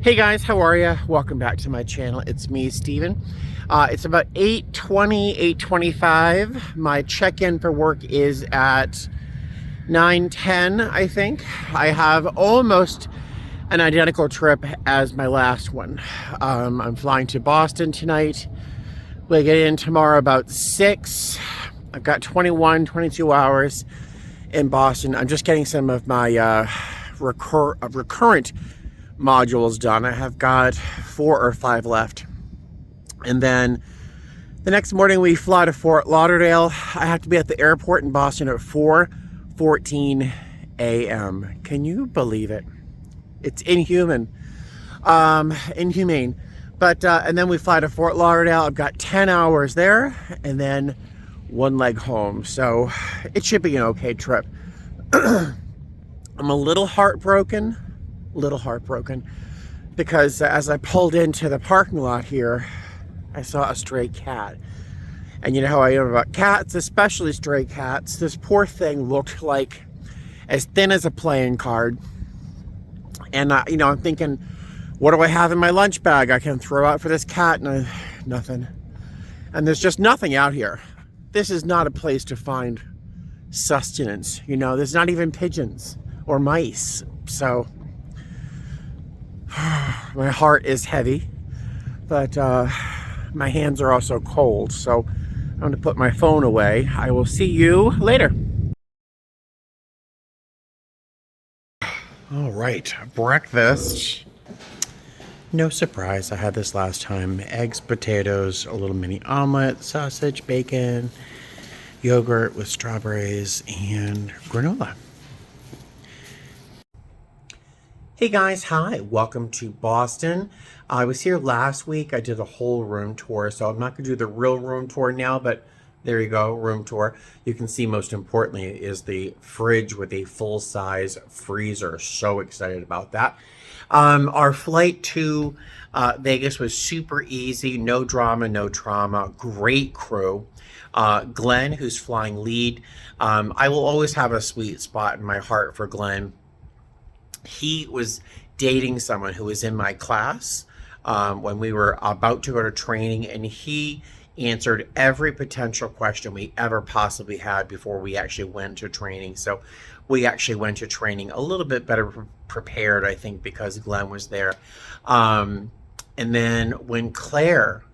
Hey guys, how are you? Welcome back to my channel. It's me, Steven. It's about 8:20, 8:25. My check-in for work is at 9:10, I think. I have almost an identical trip as my last one. I'm flying to Boston tonight. We get in tomorrow about 6. I've got 21, 22 hours in Boston. I'm just getting some of my recurrent modules done. I have got 4 or 5 left. And then the next morning we fly to Fort Lauderdale. I have to be at the airport in Boston at 4:14 a.m. Can you believe it? It's inhumane. Inhumane. But and then we fly to Fort Lauderdale. I've got 10 hours there and then one leg home. So it should be an okay trip. I'm a little heartbroken because as I pulled into the parking lot here, I saw a stray cat. And you know how I am about cats, especially stray cats. This poor thing looked like as thin as a playing card. And I'm thinking, what do I have in my lunch bag I can throw out for this cat? And nothing. And there's just nothing out here. This is not a place to find sustenance. There's not even pigeons or mice. So my heart is heavy, but my hands are also cold. So I'm going to put my phone away. I will see you later. All right, breakfast. No surprise, I had this last time. Eggs, potatoes, a little mini omelet, sausage, bacon, yogurt with strawberries, and granola. Hey guys, hi, welcome to Boston. I was here last week. I did a whole room tour, so I'm not going to do the real room tour now, but there you go, room tour. You can see most importantly is the fridge with a full-size freezer. So excited about that. Our flight to Vegas was super easy, no drama, no trauma, great crew. Glenn, who's flying lead, I will always have a sweet spot in my heart for Glenn. He was dating someone who was in my class when we were about to go to training, and he answered every potential question we ever possibly had before we actually went to training. So we actually went to training a little bit better prepared, I think, because Glenn was there. And then when Claire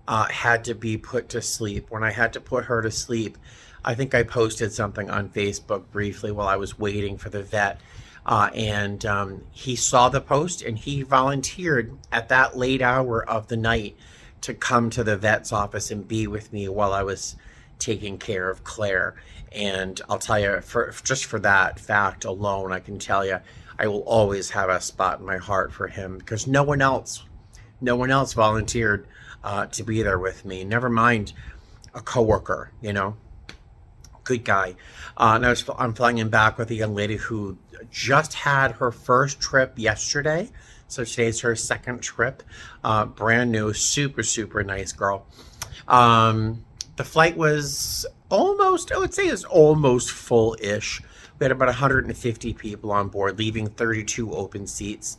had to be put to sleep, when I had to put her to sleep, I think I posted something on Facebook briefly while I was waiting for the vet. And he saw the post and he volunteered at that late hour of the night to come to the vet's office and be with me while I was taking care of Claire. And I'll tell you, just for that fact alone, I can tell you, I will always have a spot in my heart for him because no one else volunteered to be there with me. Never mind a coworker, good guy. And I'm flying him back with a young lady who just had her first trip yesterday. So today's her second trip. Brand new, super, super nice girl. The flight was almost, I would say is almost full-ish. We had about 150 people on board, leaving 32 open seats.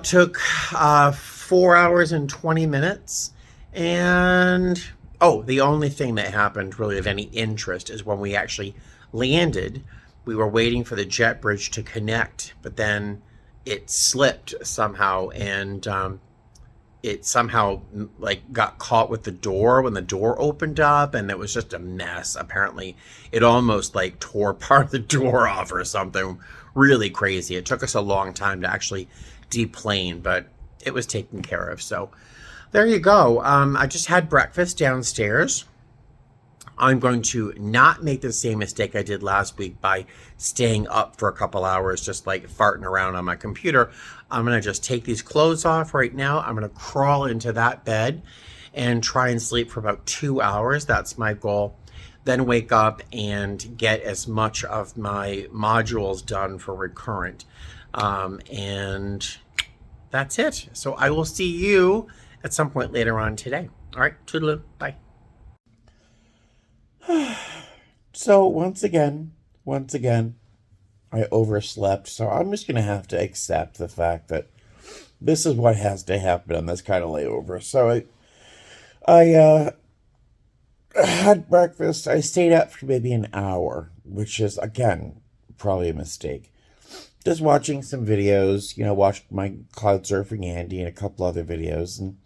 Took 4 hours and 20 minutes. And the only thing that happened really of any interest is when we actually landed, we were waiting for the jet bridge to connect, but then it slipped somehow, and it somehow got caught with the door when the door opened up, and it was just a mess. Apparently it almost tore part of the door off or something really crazy. It took us a long time to actually deplane, but it was taken care of. So there you go. I just had breakfast downstairs. I'm going to not make the same mistake I did last week by staying up for a couple hours, just farting around on my computer. I'm going to just take these clothes off right now. I'm going to crawl into that bed and try and sleep for about 2 hours. That's my goal. Then wake up and get as much of my modules done for recurrent. And that's it. So I will see you at some point later on today. All right, toodaloo, bye. So once again, I overslept. So I'm just going to have to accept the fact that this is what has to happen on this kind of layover. So I had breakfast. I stayed up for maybe an hour, which is, again, probably a mistake. Just watching some videos, watched my Cloud Surfing Andy and a couple other videos, and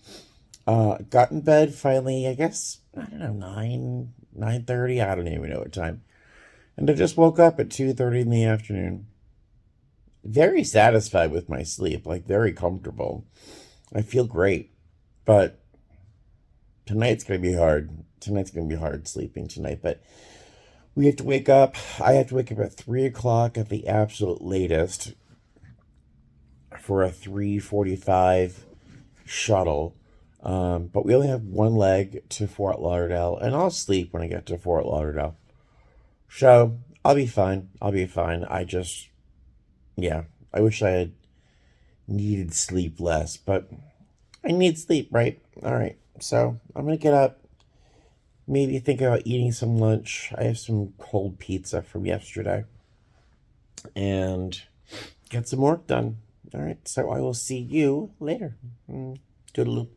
got in bed finally, I guess, I don't know, 9:30, I don't even know what time. And I just woke up at 2:30 in the afternoon. Very satisfied with my sleep, like very comfortable. I feel great. But tonight's going to be hard. Tonight's going to be hard sleeping tonight, but we have to wake up. I have to wake up at 3 o'clock at the absolute latest for a 3:45 shuttle. But we only have one leg to Fort Lauderdale, and I'll sleep when I get to Fort Lauderdale. So I'll be fine. I'll be fine. Yeah, I wish I had needed sleep less, but I need sleep, right? All right. So I'm going to get up, maybe think about eating some lunch. I have some cold pizza from yesterday, and get some work done. All right. So I will see you later. Toodaloo.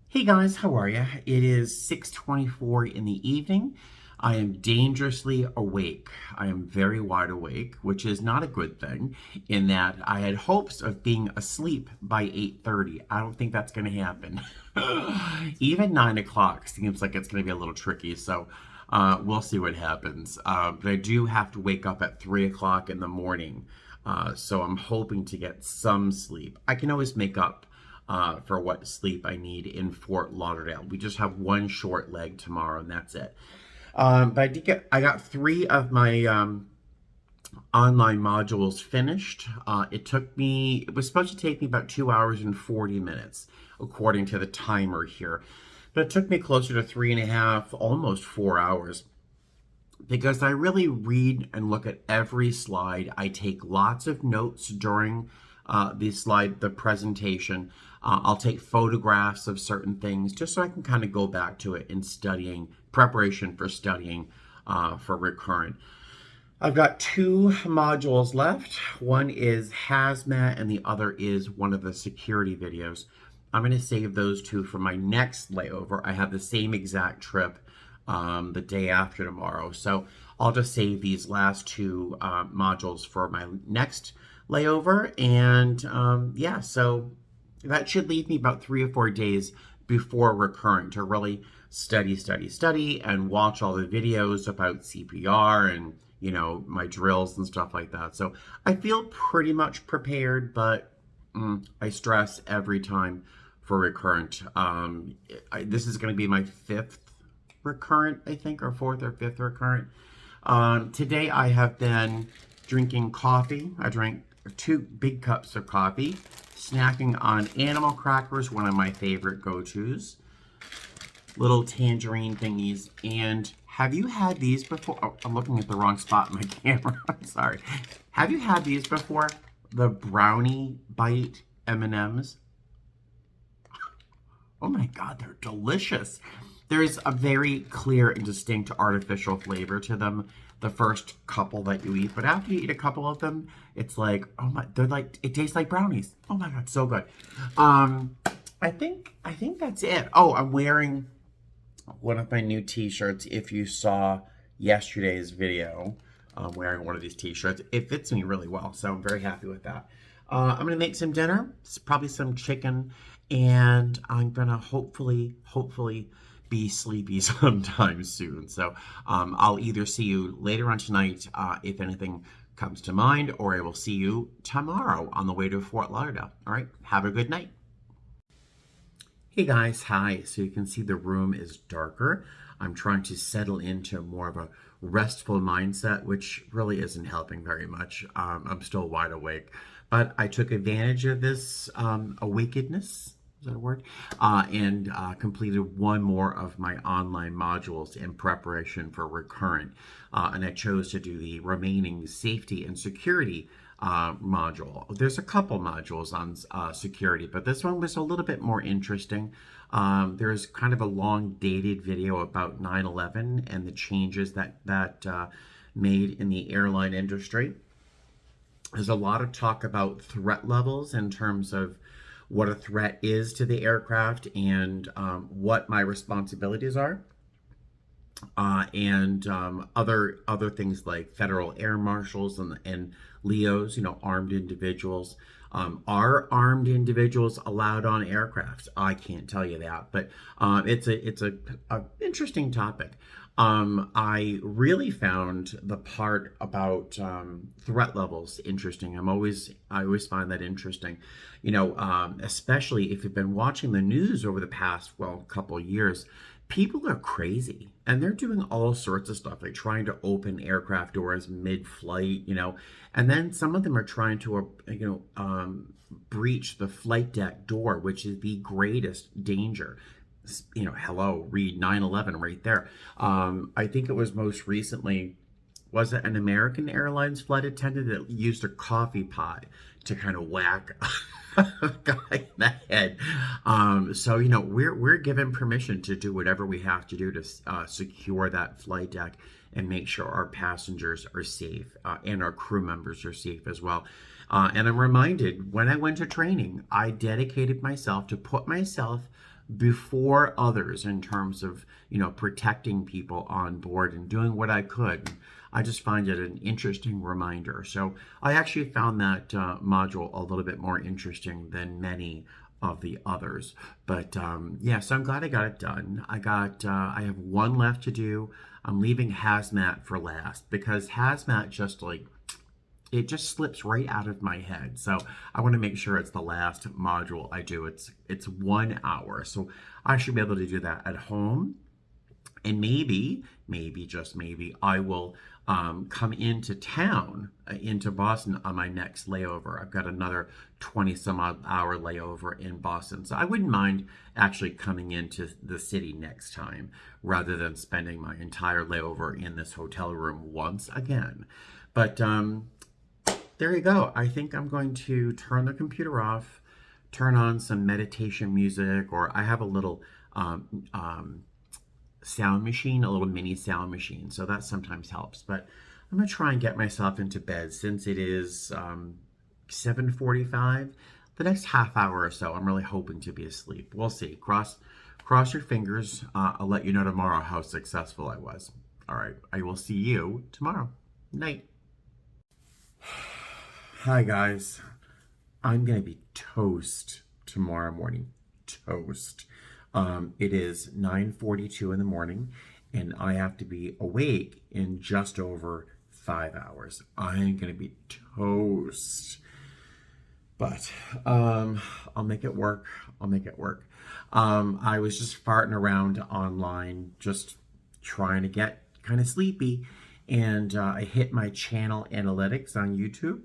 Hey guys, how are you? It is 6:24 in the evening. I am dangerously awake. I am very wide awake, which is not a good thing in that I had hopes of being asleep by 8:30. I don't think that's going to happen. Even 9 o'clock seems like it's going to be a little tricky, so we'll see what happens. But I do have to wake up at 3 o'clock in the morning, so I'm hoping to get some sleep. I can always make up for what sleep I need in Fort Lauderdale. We just have one short leg tomorrow, and that's it. But I got three of my online modules finished. It was supposed to take me about 2 hours and 40 minutes, according to the timer here. But it took me closer to 3.5, almost 4 hours, because I really read and look at every slide. I take lots of notes during the presentation. I'll take photographs of certain things just so I can kind of go back to it in preparation for studying for recurrent. I've got two modules left. One is hazmat and the other is one of the security videos. I'm going to save those two for my next layover. I have the same exact trip the day after tomorrow. So I'll just save these last two modules for my next layover. And yeah, so that should leave me about 3 or 4 days before recurrent to really study, and watch all the videos about CPR and, my drills and stuff like that. So I feel pretty much prepared, but I stress every time for recurrent. This is going to be my fifth recurrent, I think, or fourth or fifth recurrent. Today I have been drinking coffee. I drank 2 big cups of coffee, snacking on animal crackers, one of my favorite go-tos, little tangerine thingies. And have you had these before? Oh, I'm looking at the wrong spot in my camera. I'm sorry. Have you had these before? The brownie bite M&Ms. Oh my God, they're delicious. There's a very clear and distinct artificial flavor to them the first couple that you eat, but after you eat a couple of them, it's like, oh my, it tastes like brownies. Oh my God, so good. I think that's it. Oh, I'm wearing one of my new t-shirts. If you saw yesterday's video, I'm wearing one of these t-shirts. It fits me really well, so I'm very happy with that. I'm gonna make some dinner. It's probably some chicken, and I'm gonna hopefully be sleepy sometime soon. So I'll either see you later on tonight if anything comes to mind, or I will see you tomorrow on the way to Fort Lauderdale. All right, have a good night. Hey guys, hi. So you can see the room is darker. I'm trying to settle into more of a restful mindset, which really isn't helping very much. I'm still wide awake, but I took advantage of this awakeness. Is that a word? And completed one more of my online modules in preparation for recurrent. And I chose to do the remaining safety and security module. There's a couple modules on security, but this one was a little bit more interesting. There's kind of a long dated video about 9/11 and the changes that made in the airline industry. There's a lot of talk about threat levels in terms of what a threat is to the aircraft and what my responsibilities are, and other things like federal air marshals and Leos, armed individuals. Are armed individuals allowed on aircraft? I can't tell you that, but it's a interesting topic. I really found the part about threat levels interesting. I always find that interesting, especially if you've been watching the news over the past couple of years. People are crazy and they're doing all sorts of stuff, like trying to open aircraft doors mid-flight, and then some of them are trying to, breach the flight deck door, which is the greatest danger. Hello, read 9/11 right there. I think it was most recently, was it an American Airlines flight attendant that used a coffee pot to kind of whack a guy in the head? So we're given permission to do whatever we have to do to secure that flight deck and make sure our passengers are safe, and our crew members are safe as well. And I'm reminded, when I went to training, I dedicated myself to put myself before others in terms of protecting people on board and doing what I could. I just find it an interesting reminder. So I actually found that module a little bit more interesting than many of the others. But yeah, so I'm glad I got it done. I have one left to do. I'm leaving hazmat for last because hazmat it just slips right out of my head. So I want to make sure it's the last module I do. It's 1 hour. So I should be able to do that at home. And maybe, just maybe, I will come into town, into Boston on my next layover. I've got another 20 some odd hour layover in Boston. So I wouldn't mind actually coming into the city next time rather than spending my entire layover in this hotel room once again. But there you go. I think I'm going to turn the computer off, turn on some meditation music, or I have a little sound machine, a little mini sound machine. So that sometimes helps. But I'm going to try and get myself into bed since it is 7:45. The next half hour or so, I'm really hoping to be asleep. We'll see. Cross your fingers. I'll let you know tomorrow how successful I was. All right. I will see you tomorrow. Night. Hi, guys. I'm going to be toast tomorrow morning. Toast. It is 9:42 in the morning, and I have to be awake in just over 5 hours. I'm going to be toast. But I'll make it work. I was just farting around online, just trying to get kind of sleepy, and I hit my channel analytics on YouTube,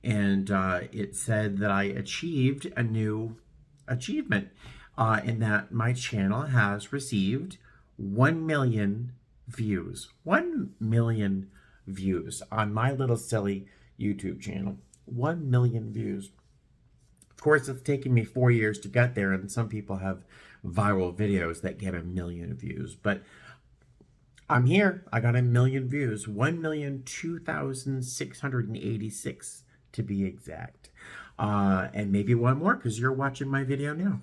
and it said that I achieved a new achievement, in that my channel has received 1 million views. 1 million views on my little silly YouTube channel. 1 million views. Of course, it's taken me 4 years to get there, and some people have viral videos that get 1 million views. But I'm here. I got 1 million views. 1,002,686 to be exact. And maybe one more because you're watching my video now.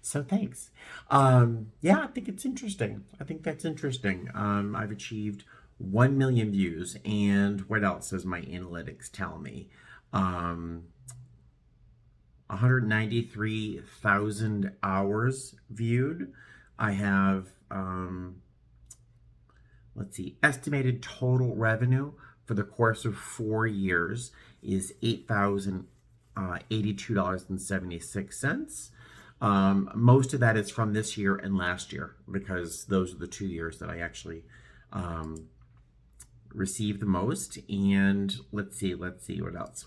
So thanks. Yeah, I think it's interesting. I think that's interesting. I've achieved 1 million views. And what else does my analytics tell me? 193,000 hours viewed. I have, let's see, estimated total revenue for the course of 4 years is $8,082.76. Most of that is from this year and last year, because those are the 2 years that I actually received the most. And let's see, what else?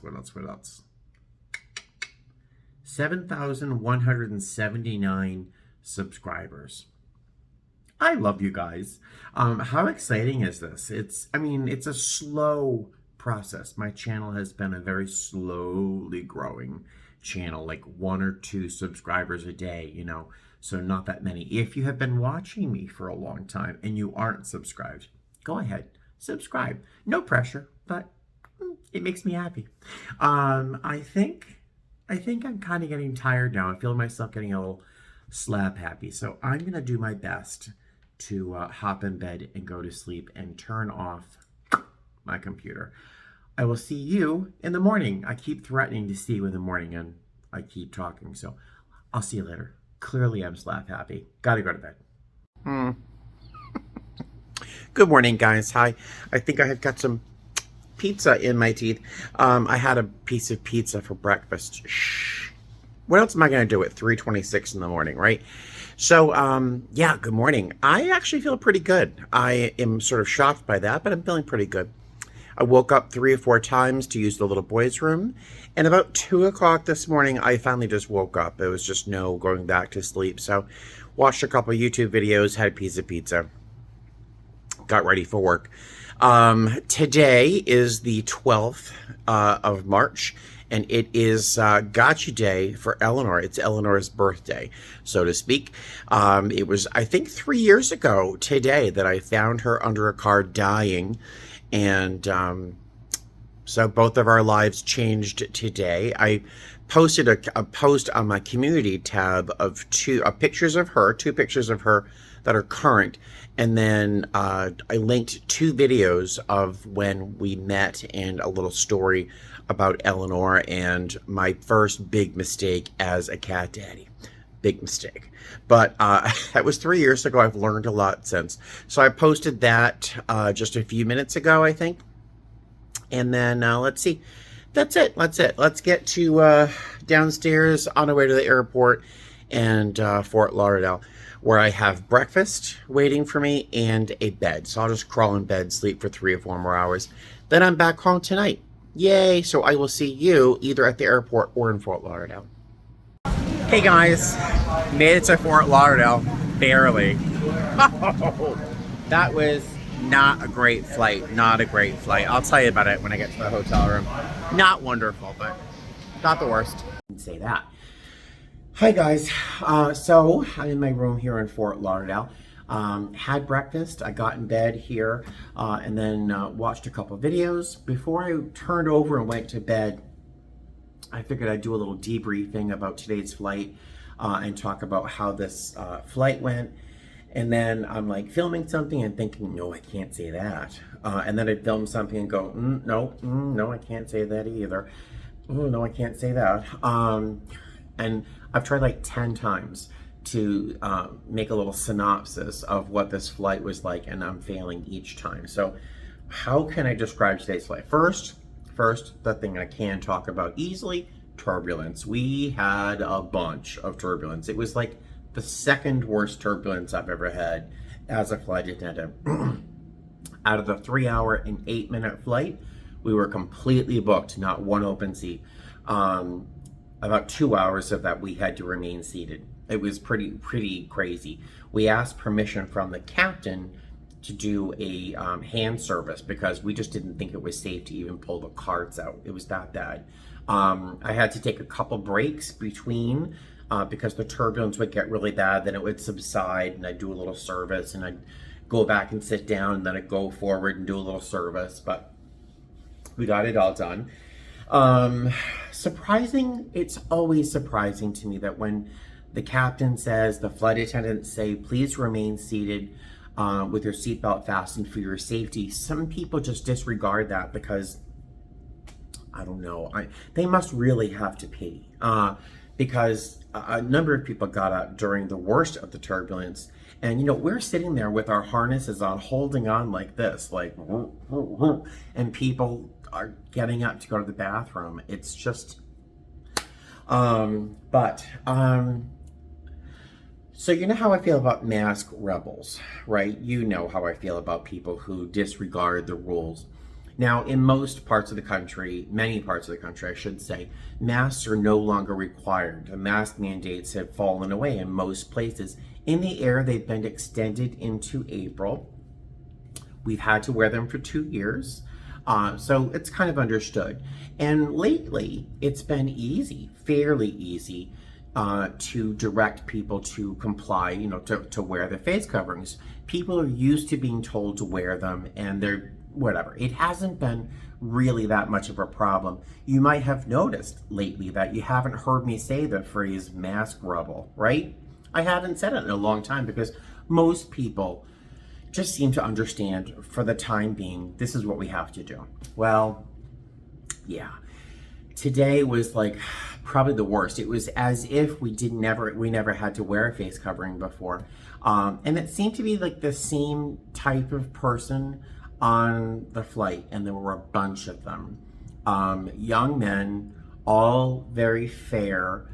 7,179 subscribers. I love you guys. How exciting is this? It's a slow process. My channel has been a very slowly growing channel, like 1 or 2 subscribers a day, so not that many. If you have been watching me for a long time and you aren't subscribed, go ahead, subscribe. No pressure, but It makes me happy. I think I'm kind of getting tired now. I feel myself getting a little slap happy. So I'm gonna do my best to hop in bed and go to sleep and turn off my computer. I will see you in the morning. I keep threatening to see you in the morning and I keep talking. So I'll see you later. Clearly I'm slap happy. Gotta go to bed. Good morning, guys. Hi. I think I have got some pizza in my teeth. I had a piece of pizza for breakfast. Shh. What else am I going to do at 3:26 in the morning, right? So, yeah, good morning. I actually feel pretty good. I am sort of shocked by that, but I'm feeling pretty good. I woke up 3 or 4 times to use the little boy's room. And about 2 o'clock this morning, I finally just woke up. It was just no going back to sleep. So, watched a couple YouTube videos, had a piece of pizza, got ready for work. Today is the 12th of March, and it is Gotcha Day for Eleanor. It's Eleanor's birthday, so to speak. It was, I think, 3 years ago today that I found her under a car dying, and so both of our lives changed today. I posted a post on my community tab of two pictures of her that are current. And then I linked 2 videos of when we met and a little story about Eleanor and my first big mistake as a cat daddy. Big mistake. But that was 3 years ago. I've learned a lot since. So I posted that just a few minutes ago, I think. And then let's see. That's it. Let's get to downstairs on our way to the airport and Fort Lauderdale, where I have breakfast waiting for me and a bed. So I'll just crawl in bed, sleep for 3 or 4 more hours. Then I'm back home tonight. Yay! So I will see you either at the airport or in Fort Lauderdale. Hey guys, made it to Fort Lauderdale, barely. Oh, that was not a great flight, I'll tell you about it when I get to the hotel room. Not wonderful, but not the worst. I didn't say that. Hi guys, so I'm in my room here in Fort Lauderdale. Had breakfast, I got in bed here, and then watched a couple videos. Before I turned over and went to bed, I figured I'd do a little debriefing about today's flight and talk about how this flight went. And then I'm like filming something and thinking, no, I can't say that. And then I'd film something and go, no, I can't say that either. Oh, no, I can't say that. And I've tried like 10 times to make a little synopsis of what this flight was like, and I'm failing each time. So how can I describe today's flight? First, the thing I can talk about easily, turbulence. We had a bunch of turbulence. It was like the second worst turbulence I've ever had as a flight attendant. Out of the 3-hour and 8-minute flight, we were completely booked, not one open seat. About 2 hours of that we had to remain seated. It was pretty crazy. We asked permission from the captain to do a hand service because we just didn't think it was safe to even pull the carts out. It was that bad. I had to take a couple breaks between because the turbulence would get really bad, then it would subside and I'd do a little service and I'd go back and sit down and then I'd go forward and do a little service, but we got it all done. It's always surprising to me that when the captain says, the flight attendants say, please remain seated with your seatbelt fastened for your safety, some people just disregard that because, I don't know, they must really have to pee. Because a number of people got up during the worst of the turbulence, and we're sitting there with our harnesses on, holding on like this, like, and people are getting up to go to the bathroom. It's just, so you know how I feel about mask rebels, right? You know how I feel about people who disregard the rules. Now, in most parts of the country, many parts of the country, I should say, masks are no longer required. The mask mandates have fallen away in most places. In the air, they've been extended into April. We've had to wear them for 2 years. So it's kind of understood. And lately, it's been fairly easy, to direct people to comply, to wear their face coverings. People are used to being told to wear them, and they're whatever. It hasn't been really that much of a problem. You might have noticed lately that you haven't heard me say the phrase mask rubble, right? I haven't said it in a long time because most people just seem to understand for the time being, this is what we have to do. Well, yeah. Today was like probably the worst. It was as if we never had to wear a face covering before. And it seemed to be like the same type of person on the flight, and there were a bunch of them. Young men, all very fair,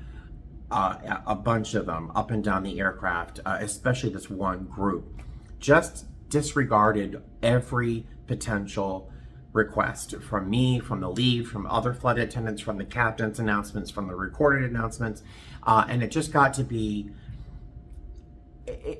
a bunch of them up and down the aircraft, especially this one group, just disregarded every potential request from me, from the lead, from other flight attendants, from the captain's announcements, from the recorded announcements. And it just got to be,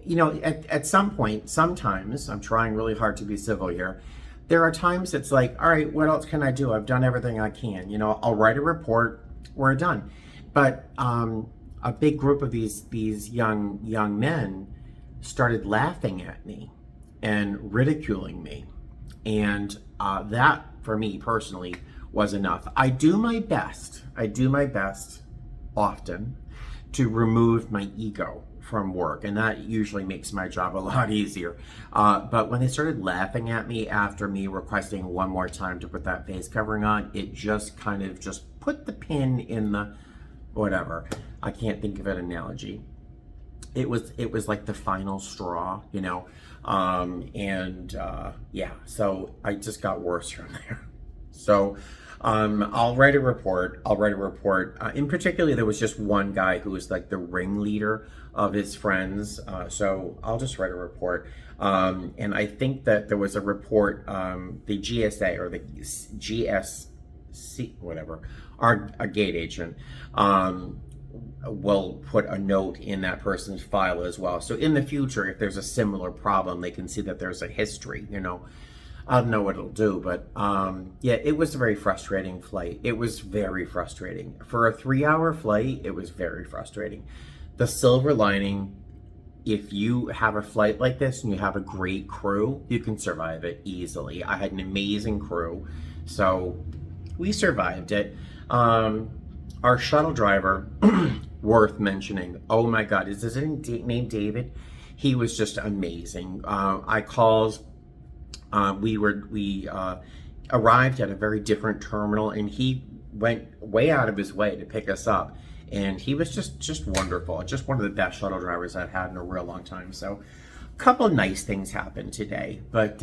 you know, at some point, sometimes, I'm trying really hard to be civil here, there are times it's like, all right, what else can I do? I've done everything I can. You know, I'll write a report, we're done. But a big group of these young men started laughing at me and ridiculing me. And that, for me personally, was enough. I do my best often to remove my ego from work, and that usually makes my job a lot easier. But when they started laughing at me after me requesting one more time to put that face covering on, it just kind of just put the pin in the whatever. I can't think of an analogy. It was like the final straw, you know. Yeah, so I just got worse from there. So I'll write a report. In particular, there was just one guy who was like the ringleader of his friends. So I'll just write a report. And I think that there was a report, the GSA or the GSC, whatever, our gate agent, will put a note in that person's file as well. So in the future, if there's a similar problem, they can see that there's a history, you know. I don't know what it'll do, but yeah, it was a very frustrating flight. It was very frustrating. For a 3-hour flight, it was very frustrating. The silver lining, if you have a flight like this and you have a great crew, you can survive it easily. I had an amazing crew, so we survived it. Our shuttle driver, worth mentioning. Oh my God, is his name David? He was just amazing. I called. We arrived at a very different terminal, and he went way out of his way to pick us up. And he was just wonderful. Just one of the best shuttle drivers I've had in a real long time. So a couple of nice things happened today. But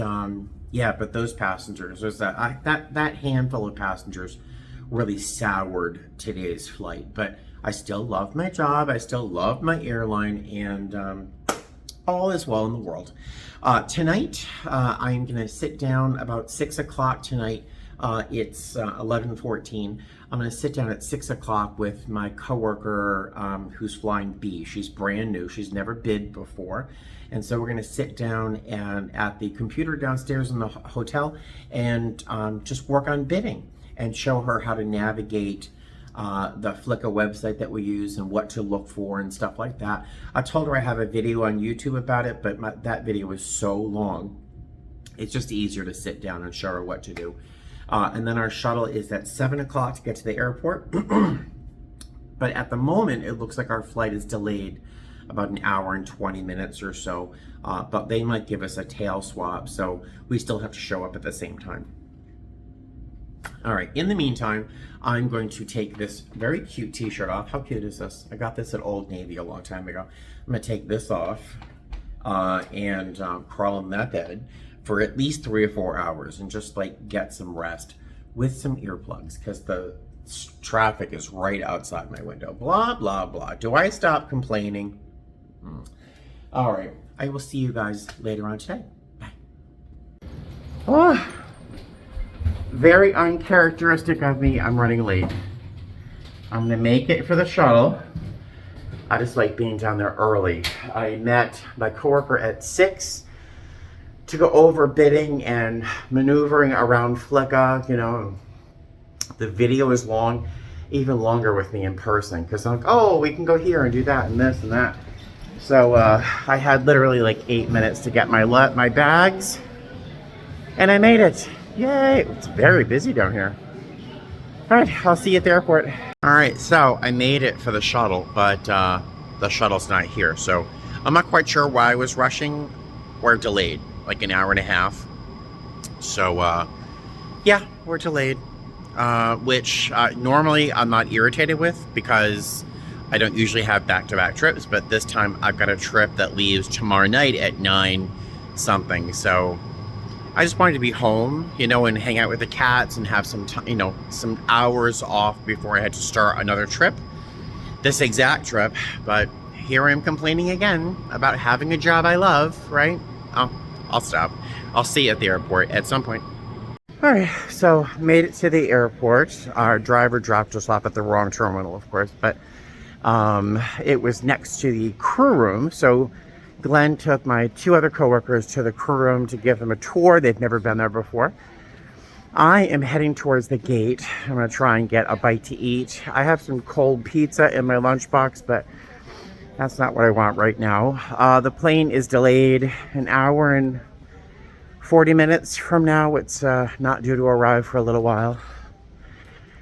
yeah, but those passengers, there's that handful of passengers really soured today's flight. But I still love my job. I still love my airline, and all is well in the world. Tonight, I'm going to sit down about 6 o'clock tonight. It's 11:14. I'm going to sit down at 6 o'clock with my coworker who's flying B. She's brand new. She's never bid before. And so we're going to sit down and at the computer downstairs in the hotel and just work on bidding and show her how to navigate the Flicka website that we use and what to look for and stuff like that. I told her I have a video on YouTube about it, but that video is so long, it's just easier to sit down and show her what to do. And then our shuttle is at 7 o'clock to get to the airport. But at the moment, it looks like our flight is delayed about an hour and 20 minutes or so. But they might give us a tail swap, so we still have to show up at the same time. All right, in the meantime, I'm going to take this very cute t-shirt off. How cute is this? I got this at Old Navy a long time ago. I'm gonna take this off and crawl in that bed for at least 3 or 4 hours and just like get some rest with some earplugs because the traffic is right outside my window. Blah, blah, blah. Do I stop complaining? All right, I will see you guys later on today. Bye. Oh. Very uncharacteristic of me, I'm running late. I'm gonna make it for the shuttle. I just like being down there early. I met my coworker at 6 to go over bidding and maneuvering around Flicka. You know, the video is long, even longer with me in person, because I'm like, oh, we can go here and do that and this and that. So I had literally like 8 minutes to get my bags, and I made it. Yay! It's very busy down here. All right, I'll see you at the airport. All right, so I made it for the shuttle, but the shuttle's not here. So I'm not quite sure why I was rushing or delayed, like an hour and a half. So yeah, we're delayed, which normally I'm not irritated with because I don't usually have back-to-back trips, but this time I've got a trip that leaves tomorrow night at 9 something. So I just wanted to be home, you know, and hang out with the cats and have some time, you know, some hours off before I had to start another trip. This exact trip, but here I am complaining again about having a job I love, right? Oh, I'll stop. I'll see you at the airport at some point. All right, so made it to the airport. Our driver dropped us off at the wrong terminal, of course, but it was next to the crew room, so Glenn took my 2 other coworkers to the crew room to give them a tour. They've never been there before. I am heading towards the gate. I'm going to try and get a bite to eat. I have some cold pizza in my lunchbox, but that's not what I want right now. The plane is delayed an hour and 40 minutes from now. It's not due to arrive for a little while,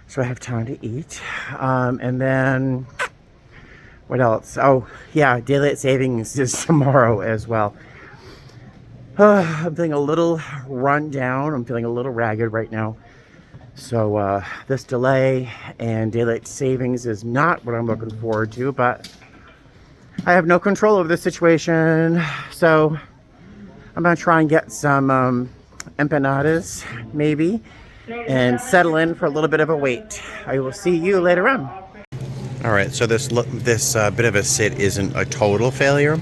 so I have time to eat. And then what else? Oh, yeah, daylight savings is tomorrow as well. I'm feeling a little run down. I'm feeling a little ragged right now. So this delay and daylight savings is not what I'm looking forward to, but I have no control over the situation. So I'm going to try and get some empanadas, maybe, and settle in for a little bit of a wait. I will see you later on. All right, so this bit of a sit isn't a total failure.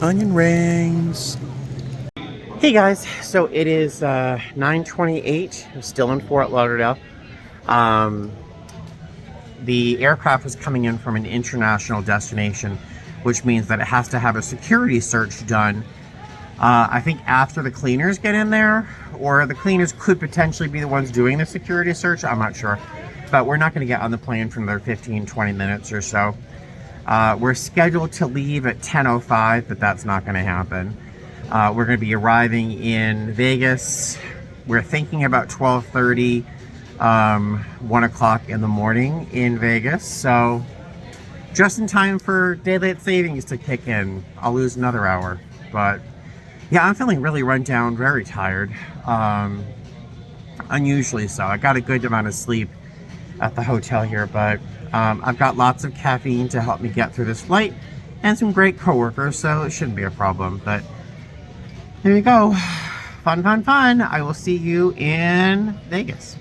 Onion rings. Hey guys, so it is 9:28. I'm still in Fort Lauderdale. The aircraft was coming in from an international destination, which means that it has to have a security search done. I think after the cleaners get in there, or the cleaners could potentially be the ones doing the security search. I'm not sure. But we're not going to get on the plane for another 15-20 minutes or so. We're scheduled to leave at 10:05, but that's not going to happen. We're going to be arriving in Vegas. We're thinking about 12:30, 1 o'clock in the morning in Vegas. So just in time for daylight savings to kick in. I'll lose another hour. But yeah, I'm feeling really run down, very tired. Unusually so. I got a good amount of sleep at the hotel here, but I've got lots of caffeine to help me get through this flight and some great coworkers, so it shouldn't be a problem. But there you go. Fun, fun, fun. I will see you in Vegas.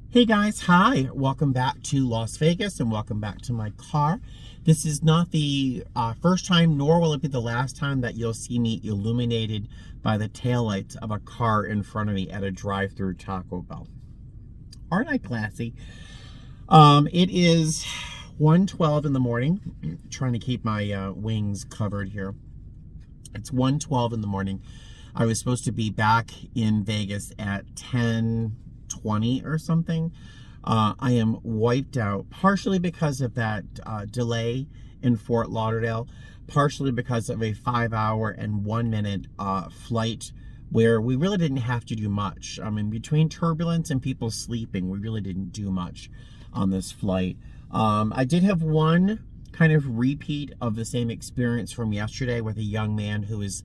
Hey guys, hi. Welcome back to Las Vegas and welcome back to my car. This is not the first time, nor will it be the last time that you'll see me illuminated by the taillights of a car in front of me at a drive-through Taco Bell. Aren't I classy? It is 1:12 in the morning. I'm trying to keep my wings covered here. It's 1:12 in the morning. I was supposed to be back in Vegas at 10:20 or something. I am wiped out, partially because of that delay in Fort Lauderdale, partially because of a 5-hour and 1-minute flight where we really didn't have to do much. I mean, between turbulence and people sleeping, we really didn't do much on this flight. I did have one kind of repeat of the same experience from yesterday with a young man who was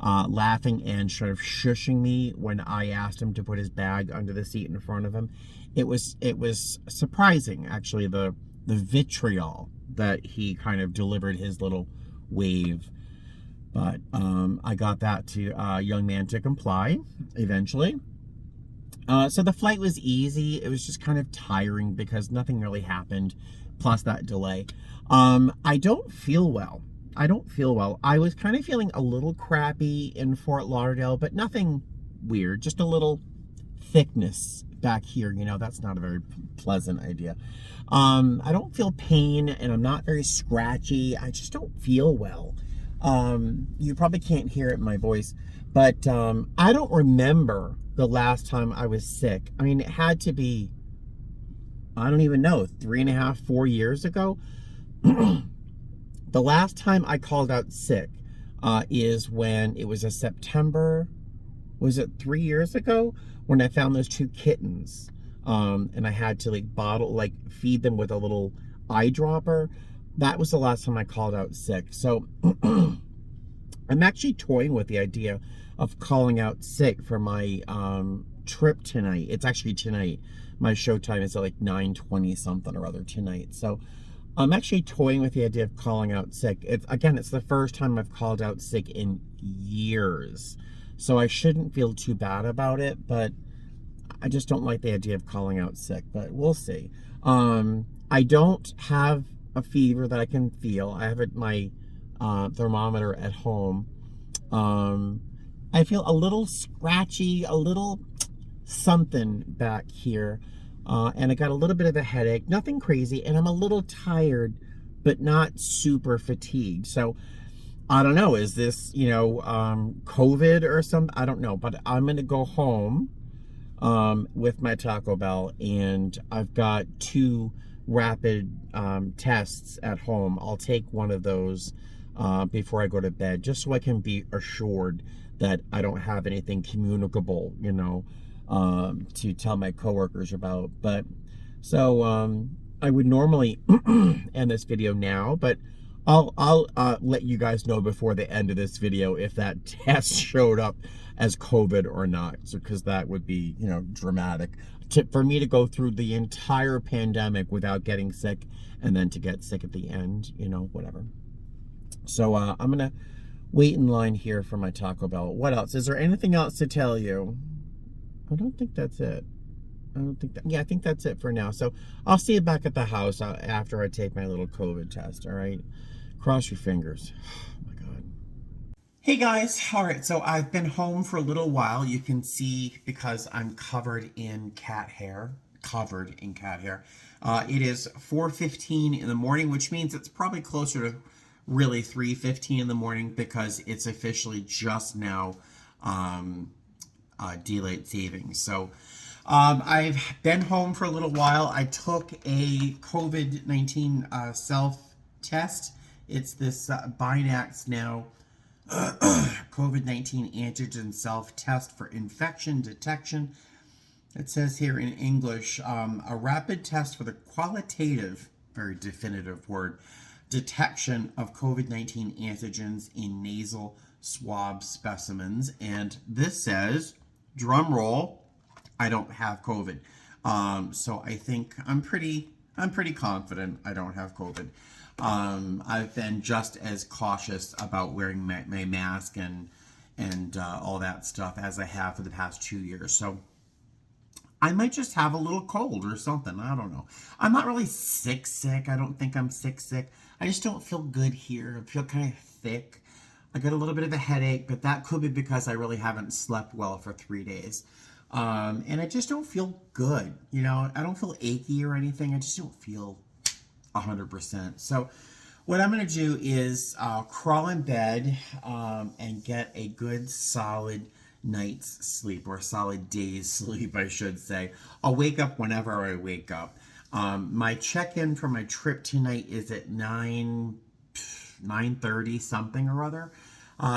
laughing and sort of shushing me when I asked him to put his bag under the seat in front of him. It was surprising, actually, the vitriol that he kind of delivered his little wave. But I got that young man to comply eventually. So the flight was easy. It was just kind of tiring because nothing really happened, plus that delay. I don't feel well. I was kind of feeling a little crappy in Fort Lauderdale, but nothing weird. Just a little thickness back here. You know, that's not a very pleasant idea. I don't feel pain, and I'm not very scratchy. I just don't feel well. You probably can't hear it in my voice, but I don't remember the last time I was sick. I mean, it had to be, I don't even know, 3.5, 4 years ago. The last time I called out sick is when it was a September was it 3 years ago when I found those two kittens, and I had to feed them with a little eyedropper. That was the last time I called out sick. So I'm actually toying with the idea of calling out sick for my trip tonight. It's actually tonight. My show time is at like 9:20 something or other tonight. So I'm actually toying with the idea of calling out sick. It's the first time I've called out sick in years. So I shouldn't feel too bad about it, but I just don't like the idea of calling out sick, but we'll see. I don't have a fever that I can feel. I have my thermometer at home. I feel a little scratchy, a little something back here. And I got a little bit of a headache, nothing crazy, and I'm a little tired, but not super fatigued. So I don't know, is this, COVID or something? I don't know, but I'm going to go home with my Taco Bell, and I've got 2 rapid tests at home. I'll take one of those before I go to bed, just so I can be assured that I don't have anything communicable, to tell my coworkers about. But so I would normally end this video now, but I'll let you guys know before the end of this video if that test showed up as COVID or not, because that would be, dramatic. For me to go through the entire pandemic without getting sick, and then to get sick at the end, whatever. So I'm gonna wait in line here for my Taco Bell. What else? Is there anything else to tell you? I don't think that's it. I think that's it for now. So I'll see you back at the house after I take my little COVID test, all right? Cross your fingers. Oh my God. Hey guys, all right, so I've been home for a little while. You can see because I'm covered in cat hair. It is 4:15 in the morning, which means it's probably closer to really 3:15 in the morning, because it's officially just now daylight savings. So I've been home for a little while. I took a COVID-19 self-test. It's this Binax now COVID-19 antigen self-test for infection detection. It says here in English, a rapid test for the qualitative, very definitive word, detection of COVID-19 antigens in nasal swab specimens. And this says, drum roll, I don't have COVID. So I think I'm pretty confident I don't have COVID. I've been just as cautious about wearing my mask and all that stuff as I have for the past 2 years. So I might just have a little cold or something. I don't know. I'm not really sick. I don't think I'm sick. I just don't feel good here. I feel kind of thick. I got a little bit of a headache, but that could be because I really haven't slept well for 3 days. And I just don't feel good. I don't feel achy or anything. I just don't feel 100%. So what I'm going to do is crawl in bed and get a good solid night's sleep, or a solid day's sleep, I should say. I'll wake up whenever I wake up. My check-in for my trip tonight is at 9:30 something or other.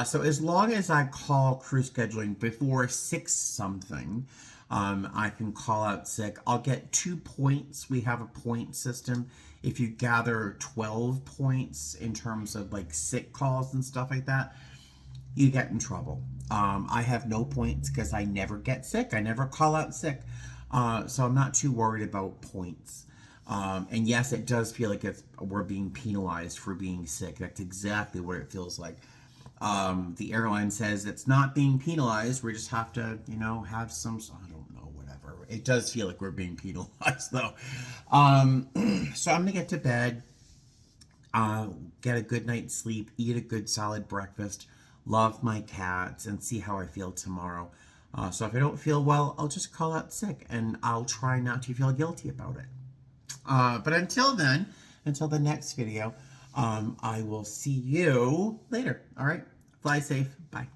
So as long as I call crew scheduling before 6 something, I can call out sick. I'll get 2 points. We have a point system. If you gather 12 points in terms of like sick calls and stuff like that, you get in trouble. I have no points because I never get sick. I never call out sick. So I'm not too worried about points. And yes, it does feel like we're being penalized for being sick. That's exactly what it feels like. The airline says it's not being penalized. We just have to, have some, I don't know, whatever. It does feel like we're being penalized though. So I'm gonna get to bed, get a good night's sleep, eat a good solid breakfast, love my cats, and see how I feel tomorrow. So if I don't feel well, I'll just call out sick, and I'll try not to feel guilty about it. But until then, until the next video, I will see you later. All right. Fly safe. Bye.